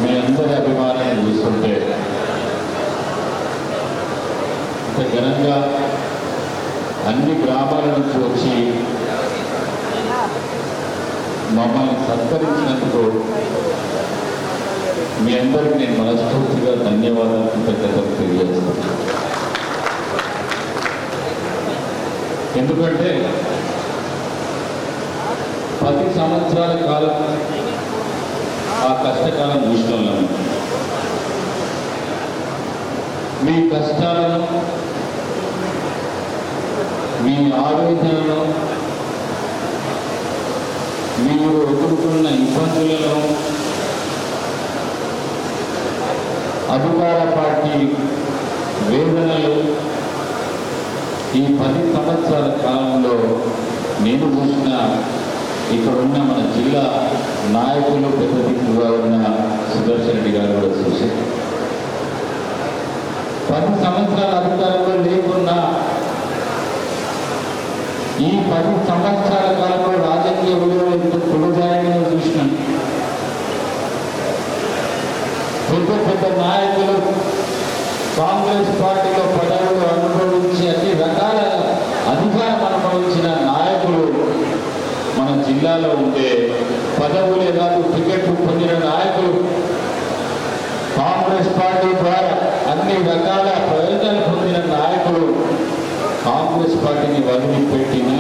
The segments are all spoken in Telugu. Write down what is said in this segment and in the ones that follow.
మీ అందరి అభిమానాన్ని చూస్తుంటే ఇంత ఘనంగా అన్ని గ్రామాల నుంచి వచ్చి మమ్మల్ని సత్కరించినందుకు మీ అందరికీ నేను మనస్ఫూర్తిగా ధన్యవాదాలు కృతజ్ఞతలు తెలియజేస్తాను. ఎందుకంటే 10 సంవత్సరాల కాలం ఆ కష్టకాలం చూసినాం. మీ కష్టాలను, మీ ఆవేదనను, మీరు ఎదుర్కొన్న ఇబ్బందులను అధికార పార్టీ వేదనలు ఈ 10 సంవత్సరాల కాలంలో నేను చూసిన ఇక్కడ ఉన్న మన జిల్లా నాయకులు పెద్ద దిక్కుగా ఉన్న సుదర్శన్ రెడ్డి గారు కూడా చూశారు. 10 సంవత్సరాల అధికారంలో లేకున్నా ఈ 10 సంవత్సరాల కాలంలో రాజకీయ విలువలు ఎంత కొలుజాయని చూసినాను. పెద్ద పెద్ద నాయకులు కాంగ్రెస్ పార్టీలో పదవులు అనుభవించి అన్ని రకాల అధికారం అనుభవించిన నాయకులు మన జిల్లాలో ఉంటే పదవులే కాదు టికెట్లు పొందిన నాయకులు కాంగ్రెస్ పార్టీ ద్వారా అన్ని రకాల ప్రయోజనాలు పొందిన నాయకులు కాంగ్రెస్ పార్టీని వదిలిపెట్టిన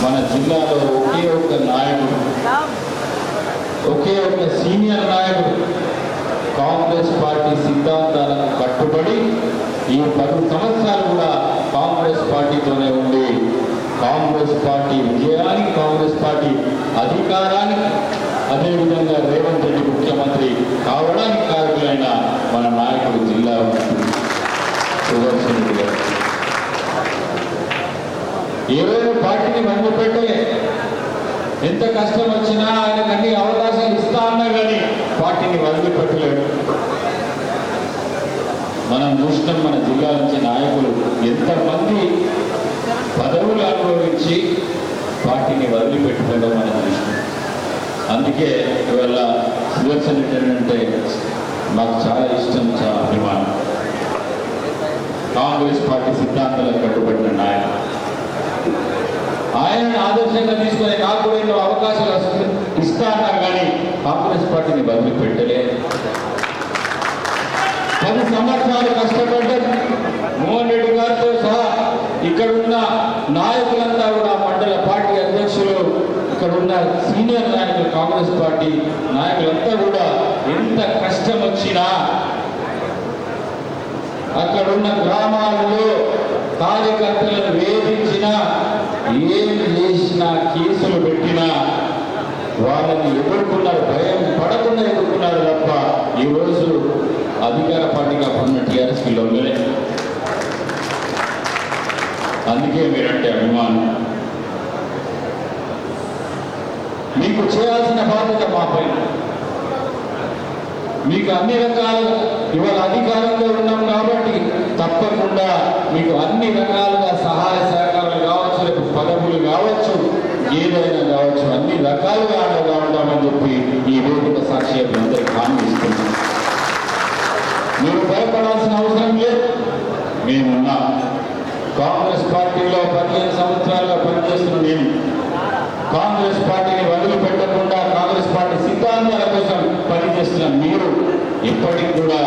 మన జిల్లాలో ఒకే ఒక నాయకుడు, ఒకే ఒక సీనియర్ నాయకుడు కాంగ్రెస్ పార్టీ సిద్ధాంతాలకు కట్టుబడి ఈ 10 సంవత్సరాలు కూడా కాంగ్రెస్ పార్టీతోనే ఉండి కాంగ్రెస్ పార్టీ విజయానికి, కాంగ్రెస్ పార్టీ అధికారానికి, అదేవిధంగా రేవంత్ రెడ్డి ముఖ్యమంత్రి కావడానికి కారకులైన మన నాయకుడు జిల్లా సుదర్శన్ రెడ్డి గారు. ఏవైనా పార్టీని వదిలిపెట్టే ఎంత కష్టం వచ్చినా ఆయనకు అన్ని అవకాశాలు ఇస్తా అన్నా కానీ పార్టీని వదిలిపెట్టలేడు. మనం చూసినాం మన జిల్లా నుంచి నాయకులు ఎంతమంది పదవులు అనుభవించి పార్టీని వదిలిపెట్టుకోవడం మనం చూసినాం. అందుకే ఇవాళ సుదర్శన్ రెడ్డి అంటే నాకు చాలా ఇష్టం, చాలా అభిమానం. కాంగ్రెస్ పార్టీ సిద్ధాంతాలకు కట్టుబడిన నాయకుడు. ఆయనను ఆదర్శంగా తీసుకుని నాకు కూడా ఎన్నో అవకాశాలు ఇస్తా అన్నారు కానీ కాంగ్రెస్ పార్టీని వదిలిపెట్టలే. 10 సంవత్సరాలు కష్టపడ్డారు. మోహన్ రెడ్డి గారితో సహా ఇక్కడున్న నాయకులంతా కూడా, మండల పార్టీ అధ్యక్షులు, ఇక్కడున్న సీనియర్ నాయకులు, కాంగ్రెస్ పార్టీ నాయకులంతా కూడా ఎంత కష్టం వచ్చినా అక్కడున్న గ్రామాల్లో కార్యకర్తలను వేధించినా, ఏం చేసినా, కేసులు పెట్టినా వాళ్ళని ఎదుర్కొన్నారు. భయం పడకుండా ఎదుర్కొన్నారు తప్ప ఈరోజు అధికార పార్టీగా ఉన్న టీఆర్ఎస్కి లొంగలే. అందుకే మీరంటే అభిమానం. మీకు చేయాల్సిన బాధ్యత మాపై. మీకు అన్ని రకాలుగా ఇవాళ అధికారంలో ఉన్నాం కాబట్టి తప్పకుండా మీకు అన్ని రకాలుగా సహాయ సహకారాలు కావచ్చు, రేపు పదవులు కావచ్చు, ఏదైనా కావచ్చు, అన్ని రకాలుగా అండగా ఉంటామని చెప్పి ఈ వేదిక సాక్షిగా అందరికీ హామీ ఇస్తున్నాం. మీరు భయపడాల్సిన అవసరం లేదు. మేమున్నా కాంగ్రెస్ పార్టీలో 15 సంవత్సరాలుగా పనిచేస్తున్న నేను కాంగ్రెస్ పార్టీని వదిలిపెట్టకుండా కాంగ్రెస్ పార్టీ సిద్ధాంతాల కోసం పనిచేస్తున్న మీరు ఇప్పటికి కూడా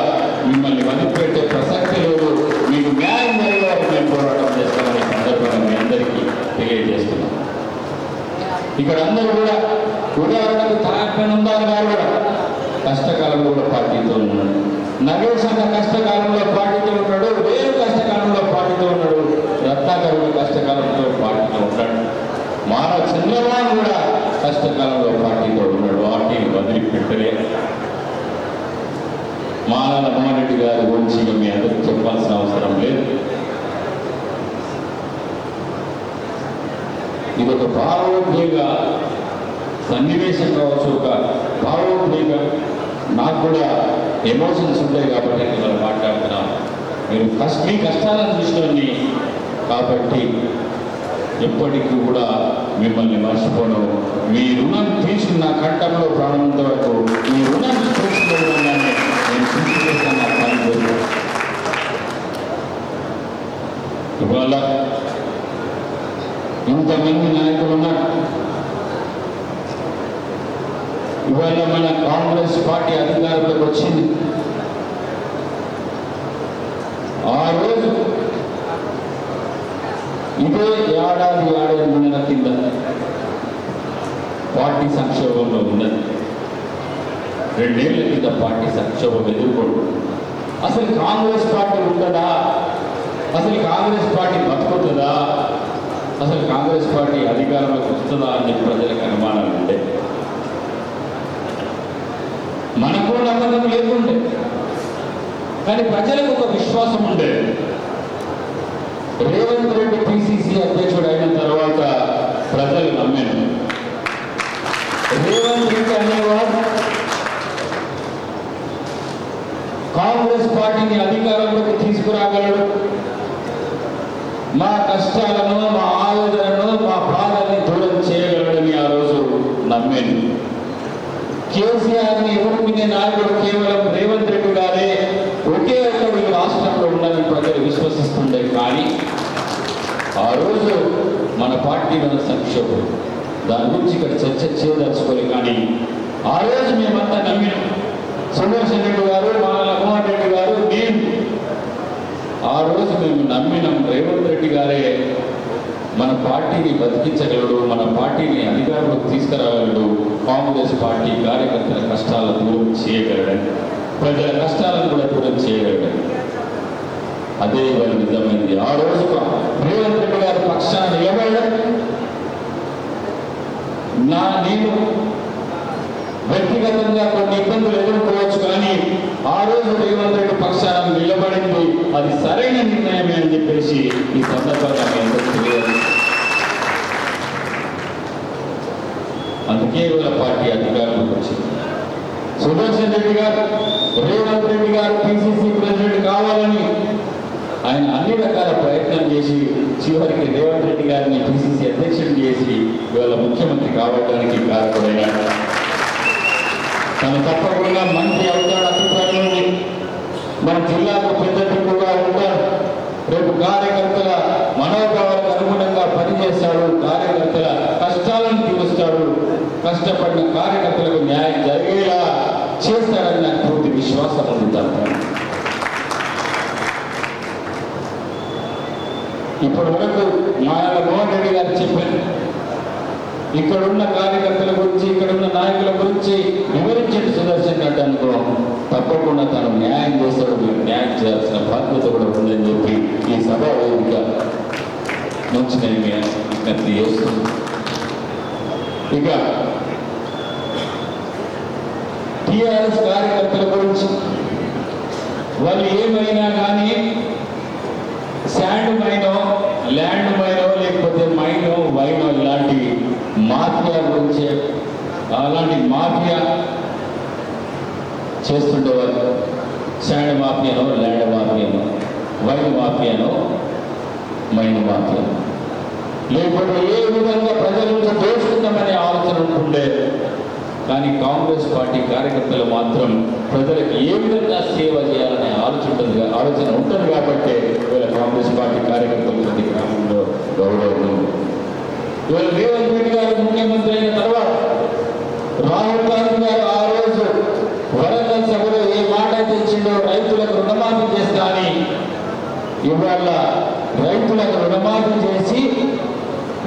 మిమ్మల్ని వదిలిపెట్టే ప్రసక్తి లేదు. మీకు న్యాయం జరిగేవారు మేము పోరాటం చేస్తామనే సందర్భంగా మీ అందరికీ తెలియజేస్తున్నాం. ఇక్కడ అందరూ కూడా ఉదాహరణకు తారకనందాన్ గారు కూడా కష్టకాలంలో కూడా పార్టీతో ఉన్నాడు. నగేష్ అన్న కష్టకాలంలో పార్టీతో ఉన్నాడు. వేరు కష్టకాలంలో పార్టీతో ఉన్నాడు. రత్నాకర్ కూడా కష్టకాలంలో పార్టీతో ఉన్నాడు. మానవ చంద్రబాబు కూడా కష్టకాలంలో పార్టీతో ఉన్నాడు. పార్టీని వదిలిపెట్టలే. మానవ మోహన్ రెడ్డి గారి గురించి మీ అందరికీ చెప్పాల్సిన అవసరం లేదు. ఇది ఒక భావోద్వేగ సన్నివేశం కావచ్చు, ఒక భావోద్వేగ, నాకు కూడా ఎమోషన్స్ ఉంటాయి కాబట్టి నేను మాట్లాడుతున్నాను. మీరు మీ కష్టాలను చూసినవి కాబట్టి ఎప్పటికీ కూడా మిమ్మల్ని మర్చిపోను. మీ రుణం తీర్చిన కంఠంలో ప్రాణంతో వరకు మీ రుణం కొంతమంది నాయకులు ఉన్నారు. ఇవాళ మన కాంగ్రెస్ పార్టీ అధికారంలోకి వచ్చింది. ఆ రోజు ఇదే ఏడాది 8 నెలల కింద పార్టీ సంక్షోభంలో ఉన్నది. 2 ఏళ్ల కింద పార్టీ సంక్షోభం ఎదుర్కోండి. అసలు కాంగ్రెస్ పార్టీ ఉంటుందా? అసలు కాంగ్రెస్ పార్టీ బతుకుతుందా? అసలు కాంగ్రెస్ పార్టీ అధికారంలోకి వస్తుందా అని ప్రజలకు అనుమానాలు ఉండే. మనకు నమ్మకం లేకుండే, కానీ ప్రజలకు ఒక విశ్వాసం ఉండే. రేవంత్ రెడ్డి పిసిసి అధ్యక్షుడు అయిన తర్వాత ప్రజలు నమ్మారు. రేవంత్ రెడ్డి అనేవాడు కాంగ్రెస్ పార్టీని అధికారంలోకి తీసుకురాగలడు, మా కష్టాలను, మా ఆవేదనను, మా బాధల్ని దూరం చేయగలడని ఆ రోజు నమ్మాను. కేసీఆర్ని ఎదుర్కొనే నాయకుడు కేవలం రేవంత్ రెడ్డి గారే ఒకే ఒక్కడు ఈ రాష్ట్రంలో ఉండాలని ప్రజలు విశ్వసిస్తుండే. కానీ ఆ రోజు మన పార్టీలో సంక్షోభం, దాని గురించి ఇక్కడ చర్చ చేయదలుచుకోవాలి. కానీ ఆ రోజు మేమంతా నమ్మినాం. సుదర్శన్ రెడ్డి గారు, మాల మోహన్ రెడ్డి గారు, నేను ఆ రోజు మేము నమ్మినాం. రేవంత్ రెడ్డి గారే మన పార్టీని బతికించగలడు, మన పార్టీని అధికారంలోకి తీసుకురాగలడు, కాంగ్రెస్ పార్టీ కార్యకర్తల కష్టాలను దూరం చేయగలడని, ప్రజల కష్టాలను కూడా దూరం చేయగలడని. అదే ఇవాళ నిజమైంది. ఆ రోజు రేవంత్ రెడ్డి గారి పక్షాన నిలబడడం, నేను వ్యక్తిగతంగా కొన్ని ఇబ్బందులు ఎదుర్కోవచ్చు, కానీ ఆ రోజు రేవంత్ రెడ్డి పక్షాన నిలబడింది అది సరైన నిర్ణయమే అని చెప్పేసి ఈ సందర్భంగా మేము తెలియదు. అందుకే ఇవాళ పార్టీ అధికారంలోకి వచ్చింది. సుదర్శన్ రెడ్డి గారు, రేవంత్ రెడ్డి గారు పిసిసి ప్రెసిడెంట్ కావాలని ఆయన అన్ని రకాల ప్రయత్నం చేసి చివరికి రేవంత్ రెడ్డి గారిని పిసిసి అధ్యక్షుడు చేసి ఇవాళ ముఖ్యమంత్రి కావడానికి కారకుడైనాడు. తను తప్పకుండా మంత్రి అవుతాడు. అభిప్రాయంలో మన జిల్లాకు పెద్ద దిక్కుగా ఉంటాడు. రేపు కార్యకర్తల మనోభావాలకు అనుగుణంగా పనిచేస్తాడు. కార్యకర్తల కష్టాలను తీరుస్తాడు. కష్టపడిన కార్యకర్తలకు న్యాయం జరిగేలా చేస్తాడని నాకు పూర్తి విశ్వాసం ఉంది. ఇప్పటి వరకు మాయాల మోహన్ రెడ్డి గారు చెప్పారు, ఇక్కడున్న కార్యకర్తల గురించి, ఇక్కడున్న నాయకుల గురించి వివరించండి సుదర్శన్ రెడ్డి అనుకో, తప్పకుండా తను న్యాయం చేస్తాడు. మీరు న్యాయం చేయాల్సిన బాధ్యత కూడా ఉందని చెప్పి ఈ సభ వేదిక నుంచి నేను విజ్ఞప్తి చేస్తున్నాను. ఇక టిఆర్ఎస్ కార్యకర్తల గురించి వాళ్ళు ఏమైనా కానీ శాండ్ మైనో, ల్యాండ్ మైనో, లేకపోతే మైనో, వైనో ఇలాంటి మాఫియా గురించి, అలాంటి మాఫియా చేస్తుండేవారు. శాండ్ మాఫియానో, ల్యాండ్ మాఫియానో, వైన్ మాఫియానో, మైన్ మాఫియా, లేకపోతే ఏ విధంగా ప్రజల నుంచి దోచుకుందామనే ఆలోచన ఉంటుండే. కానీ కాంగ్రెస్ పార్టీ కార్యకర్తలు మాత్రం ప్రజలకు ఏ విధంగా సేవ చేయాలనే ఆలోచన ఉంటుంది కాబట్టి ఇవాళ కాంగ్రెస్ పార్టీ కార్యకర్తలు ప్రతి గ్రామంలో గౌరవం. ఇవాళ రేవంత్ రెడ్డి గారు ముఖ్యమంత్రి అయిన తర్వాత రాహుల్ గాంధీ గారు ఆ రోజు వరంగల్ సభలో ఏ మాట అయితే ఇచ్చిండో, రైతులకు రుణమాఫీ చేస్తా అని, ఇవాళ రైతులకు రుణమాఫీ చేసి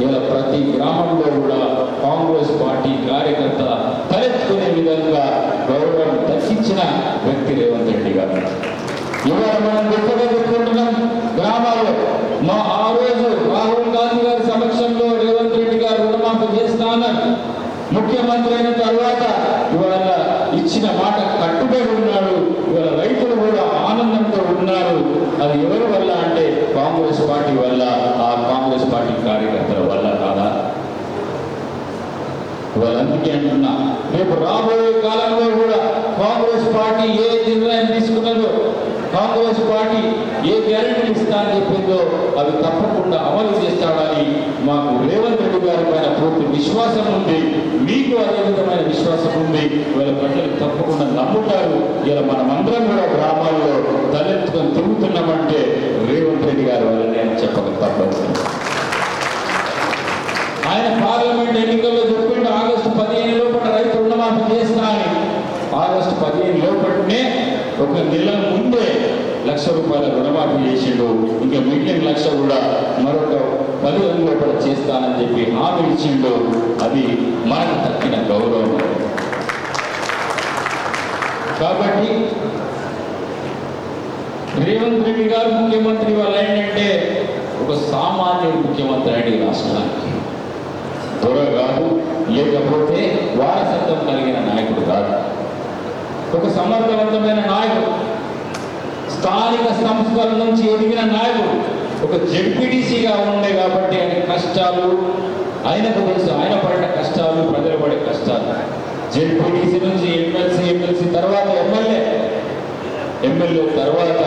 ఇలా ప్రతి గ్రామంలో కూడా కాంగ్రెస్ పార్టీ కార్యకర్త తలెత్తుకునే విధంగా గౌరవం దక్కించిన వ్యక్తి రేవంత్ రెడ్డి గారు. ఇవాళ మనం గొప్పగా చెప్పుకుంటున్నాం గ్రామాల్లో. ఆ రోజు రాహుల్ గాంధీ గారి సమక్షంలో రేవంత్ రెడ్డి గారు రుణమాఫీ చేస్తానని ముఖ్యమంత్రి అయిన తర్వాత ఇవాళ ఇచ్చిన మాట కట్టుబడి ఉన్నాడు. ఇవాళ రైతులు కూడా ఆనందంతో ఉన్నారు. అది ఎవరి వల్ల అంటే కాంగ్రెస్ పార్టీ వల్ల, ఆ కాంగ్రెస్ పార్టీ కార్యకర్తల వల్ల కాదా? ఇవాళ అందుకే అంటున్నా, రేపు రాబోయే కాలంలో కూడా కాంగ్రెస్ పార్టీ ఏ నిర్ణయం తీసుకున్నదో, కాంగ్రెస్ పార్టీ ఏ గ్యారెంటీలు ఇస్తా అని చెప్పిందో అవి తప్పకుండా అమలు చేస్తాడని మాకు రేవంత్ రెడ్డి గారి పైన పూర్తి విశ్వాసం ఉంది. మీకు అదే విధమైన విశ్వాసం ఉంది. ఇవాళ ప్రజలు తప్పకుండా నమ్ముతారు. ఇలా మనమందరం కూడా గ్రామాల్లో తలెత్తుకొని తిరుగుతున్నామంటే రేవంత్ రెడ్డి గారి వల్లనే చెప్పక తప్పదు. ఆయన పార్లమెంట్ ఎన్నికల్లో చెప్పిండు ఆగస్టు 15 లోపల రైతు రుణమాఫీ చేస్తా అని. ఆగస్టు 15 లోపలనే ఒక నెల ముందే ₹1,00,000 రుణమాఫీ చేసిండు. ఇంకా మిగిలిన 1,00,000 కూడా మరొక 10 రోజుల లోపల చేస్తానని చెప్పి హామీ ఇచ్చిండు. అది మనకు తక్కిన గౌరవం. కాబట్టి రేవంత్ రెడ్డి గారు ముఖ్యమంత్రి వల్ల ఏంటంటే ఒక సామాన్యుడు ముఖ్యమంత్రి అండి రాష్ట్రానికి. దొర కాదు, లేకపోతే వారసత్వం కలిగిన నాయకుడు కాదు. ఒక సమర్థవంతమైన నాయకుడు, స్థానిక సంస్థల నుంచి ఎదిగిన నాయకుడు, ఒక జెడ్పీటీసీగా ఉండే కాబట్టి ఆయన కష్టాలు ఆయనకు తెలుసు. ఆయన పడిన కష్టాలు, ప్రజలు పడే కష్టాలు. జెడ్పీటీసీ నుంచి ఎమ్మెల్సీ తర్వాత ఎమ్మెల్యే తర్వాత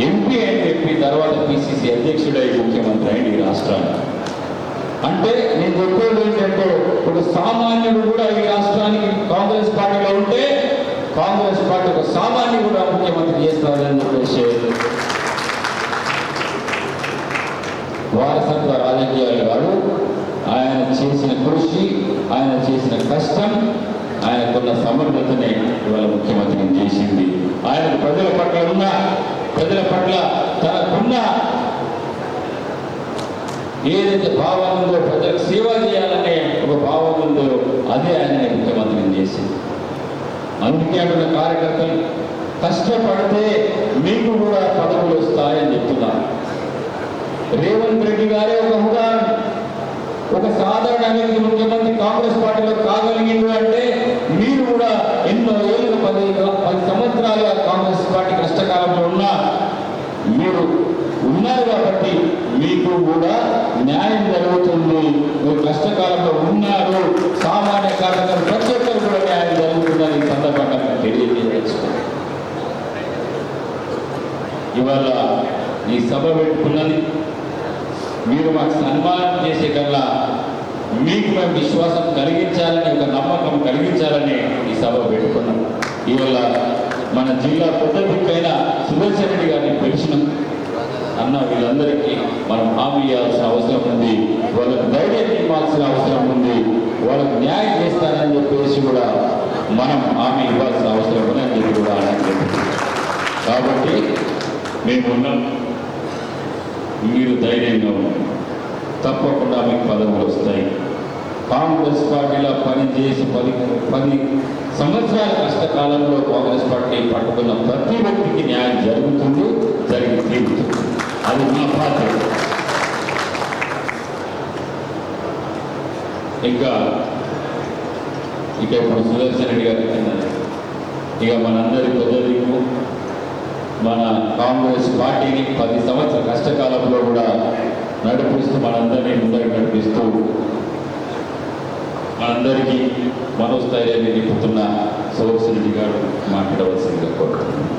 ఎంపీ తర్వాత పిసిసి అధ్యక్షుడై ముఖ్యమంత్రి అయింది ఈ రాష్ట్రానికి. అంటే నేను చెప్పేది ఏంటంటే ఒక సామాన్యుడు కూడా ఈ రాష్ట్రానికి కాంగ్రెస్ పార్టీలో ఉంటే కాంగ్రెస్ పార్టీ ఒక సామాన్యుడు కూడా ముఖ్యమంత్రి చేస్తారని చెప్పేసి వారసత్వ రాజకీయాలు కాదు. ఆయన చేసిన కృషి, ఆయన చేసిన కష్టం, ఆయనకున్న సమర్థతనే ఇవాళ ముఖ్యమంత్రిని చేసింది. ఆయన ప్రజల పట్ల తనకున్న ఏదైతే భావం ఉందో, ప్రజలకు సేవ చేయాలనే ఒక భావం ఉందో అదే ఆయన ముఖ్యమంత్రిని చేసింది. అందుకే అంటున్న కార్యకర్తలు కష్టపడితే మీకు కూడా పదవులు వస్తాయని చెప్తున్నారు. రేవంత్ రెడ్డి గారే ఒక ఉదాహరణ. ఒక సాధారణ వ్యక్తి ముఖ్యమంత్రి కాంగ్రెస్ పార్టీలో కాగలిగింది అంటే మీరు కూడా ఎన్నో ఏళ్ళు 10 సంవత్సరాలుగా కాంగ్రెస్ పార్టీ కష్టకాలంలో ఉన్నా మీరు ఉన్నారు కాబట్టి మీకు కూడా న్యాయం జరుగుతుంది. మీరు కష్టకాలంలో ఉన్నారు, సామాన్య కార్యకర్తలు ప్రతి ఒక్కరు కూడా న్యాయం జరుగుతుందని ఈ సందర్భంగా తెలియజేసుకోండి. ఇవాళ ఈ సభ పెట్టుకున్నది మీరు మాకు సన్మానం చేసే కన్నా మీకు మేము విశ్వాసం కలిగించాలని, ఒక నమ్మకం కలిగించాలని ఈ సభ పెట్టుకున్నాం. ఇవాళ మన జిల్లా పెద్ద దిక్కైన సుదర్శన్ రెడ్డి గారిని పిలిచినాం. అన్న వీళ్ళందరికీ మనం హామీ ఇవ్వాల్సిన అవసరం ఉంది, వాళ్ళకు ధైర్యం ఇవ్వాల్సిన అవసరం ఉంది, వాళ్ళకు న్యాయం చేస్తానని చెప్పేసి కూడా మనం హామీ ఇవ్వాల్సిన అవసరం ఉందని చెప్పి కూడా అని. కాబట్టి మేమున్నాం, మీరు ధైర్యంగా ఉన్నారు, తప్పకుండా మీకు పదవులు వస్తాయి. కాంగ్రెస్ పార్టీలో పనిచేసి 10 సంవత్సరాల కష్టకాలంలో కాంగ్రెస్ పార్టీ పట్టుకున్న ప్రతి వ్యక్తికి న్యాయం జరుగుతుంది, జరిగి తీరుతుంది. అది మా బాధ్యత. ఇంకా ఇప్పుడు సుదర్శన్ రెడ్డి గారు ఇక మనందరి పెద్దదికు మన కాంగ్రెస్ పార్టీని 10 సంవత్సరాల కష్టకాలంలో కూడా నడిపిస్తూ మనందరినీ ముందరికి నడిపిస్తూ మనందరికీ మనోస్థైర్యాన్ని నింపుతున్న సుదర్శన్ రెడ్డి గారు మాట్లాడవలసిందిగా కోరుతున్నాను.